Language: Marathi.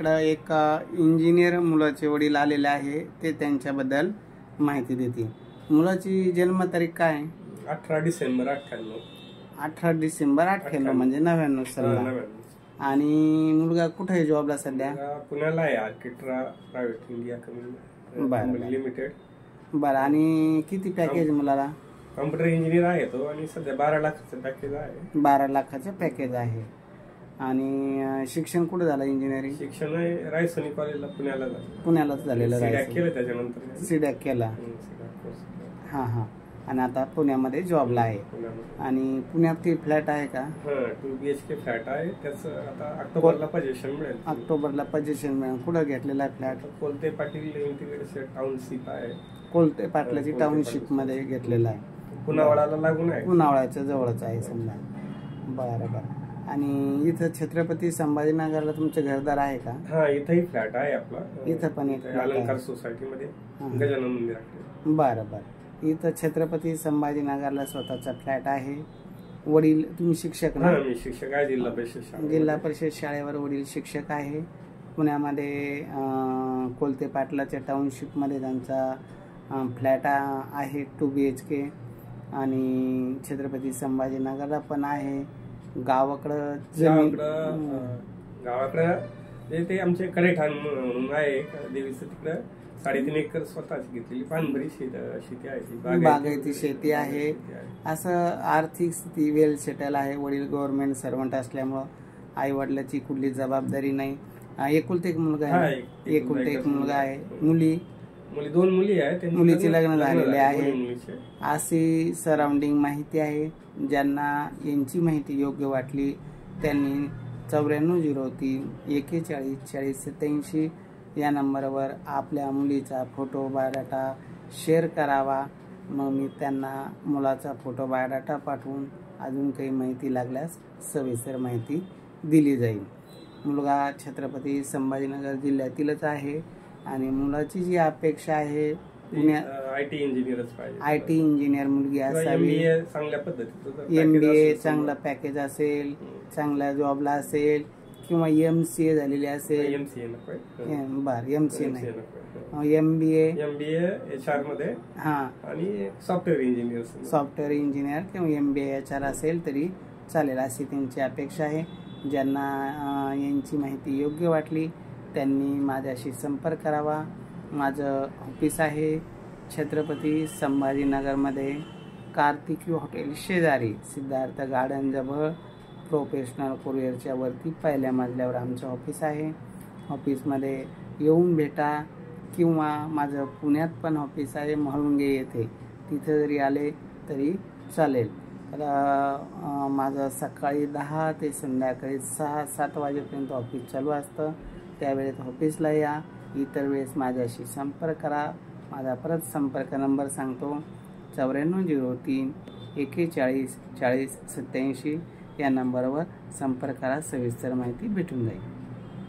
इकडं एक इंजिनियर मुलाचे वडील आलेले आहे, ते त्यांच्याबद्दल माहिती देतील। मुलाची जन्मतारीख काय आहे? 18 डिसेंबर 98। 18 डिसेंबर 98 म्हणजे 99 साली। आणि मुलगा कुठे आहे जॉबला सध्या? पुण्याला आहे, आर्किटेक्ट्रा प्रायव्हेट इंडिया कंपनी लिमिटेड। बरं, आणि किती पॅकेज मुलाला? कॉम्प्युटर इंजिनियर आहे तो, आणि सध्या 12 लाखाचं पॅकेज आहे। 12 लाखाचं पॅकेज आहे। आणि शिक्षण कुठे झालं इंजिनिअरिंग? शिक्षण रायसोनी कॉलेजला पुण्यालाच झालेलं आहे। केलं त्याच्यानंतर सीडॅक केला। हां हां। आणि आता पुण्यामध्ये जॉबला आहे। आणि पुण्यात काही फ्लॅट आहे का? 2 BHK फ्लॅट आहे, त्याचं आता ऑक्टोबरला पोझिशन मिळेल। ऑक्टोबरला पोझिशन मिळेल। कुठं घेतलेला आहे flat? Kolte Patil integrated township आहे, कोलते पाटलाची टाउनशिप मध्ये घेतलेला आहे। पुनावळ्याला लागून आहे, पुनावळ्याच्या जवळच आहे समजा। बरं बरं। आणि इथं छत्रपती संभाजीनगरला तुमचं घरदार आहे का? हा, इथंही फ्लॅट आहे आपला। इथं पण एक अलंकार सोसायटी मध्ये गजानन मंदिराकडे। बरं बरं। इथं छत्रपती संभाजीनगरला स्वतःचा फ्लॅट आहे। वडील, तुम्ही शिक्षक ना? मी शिक्षक आहे, जिल्हा परिषद शाळेवर वडील शिक्षक आहे। पुण्यामध्ये कोलते पाटलाच्या टाउनशिप मध्ये त्यांचा फ्लॅट आहे 2 BHK। आणि छत्रपती संभाजीनगरला पण आहे। गावाकडं ते आमचे कडेठाण म्हणून आहे देवीचं, तिकडं 3.5 एकर स्वतःची घेतलेली पानभरी शेती आहे, बागायती शेती आहे। असं आर्थिक स्थिती वेल सेटल आहे। वडील गव्हर्नमेंट सर्वंट असल्यामुळं आई वडिलाची कुठली जबाबदारी नाही। एकुलते एक मुलगा आहे, एकुलते एक मुलगा आहे। मुली 2 मुली आहेत, मुलीचे लग्न झालेले आहे। अशी सराउंडिंग माहिती आहे। ज्यांना यांची माहिती योग्य वाटली त्यांनी 9403 41 40 87 या नंबरवर आपल्या मुलीचा फोटो बायोडाटा शेअर करावा। मग मी त्यांना मुलाचा फोटो बायोडाटा पाठवून अजून काही माहिती लागल्यास सविस्तर माहिती दिली जाईल। मुलगा छत्रपती संभाजीनगर जिल्ह्यातीलच आहे। आणि मुलाची जी अपेक्षा आहे पुण्यात IT इंजिनियरच पाहिजे, IT इंजिनियर मुलगी असावी। चांगल्या पद्धतीचं MBA चांगला पॅकेज असेल, चांगल्या जॉबला असेल, किंवा MCA झालेली असेल। बरं, MCA नाही, MBA HR मध्ये, हां, आणि सॉफ्टवेअर इंजिनियर किंवा MBA HR असेल तरी चालेल, अशी त्यांची अपेक्षा आहे। ज्यांना यांची माहिती योग्य वाटली त्यांनी माझ्याशी संपर्क करावा। माझं ऑफिस आहे छत्रपती संभाजीनगरमध्ये, कार्तिकी हॉटेल शेजारी, सिद्धार्थ गार्डन जवळ, प्रोफेशनल कुरिअरच्या वरती 1ल्या मजल्यावर आमचं ऑफिस आहे। ऑफिसमध्ये येऊन भेटा, किंवा माझं पुण्यात पण ऑफिस आहे म्हाळुंगे येथे, तिथे जरी आले तरी चालेल। तर माझं सकाळी 10 ते संध्याकाळी 6-7 वाजेपर्यंत ऑफिस चालू असतं। त्यावेळेत ऑफिसला या, इतर वेळेस माझ्याशी संपर्क करा। माझा परत संपर्क नंबर सांगतो, 9403 41 40 87 या नंबरवर संपर्क करा, सविस्तर माहिती भेटून जाईल।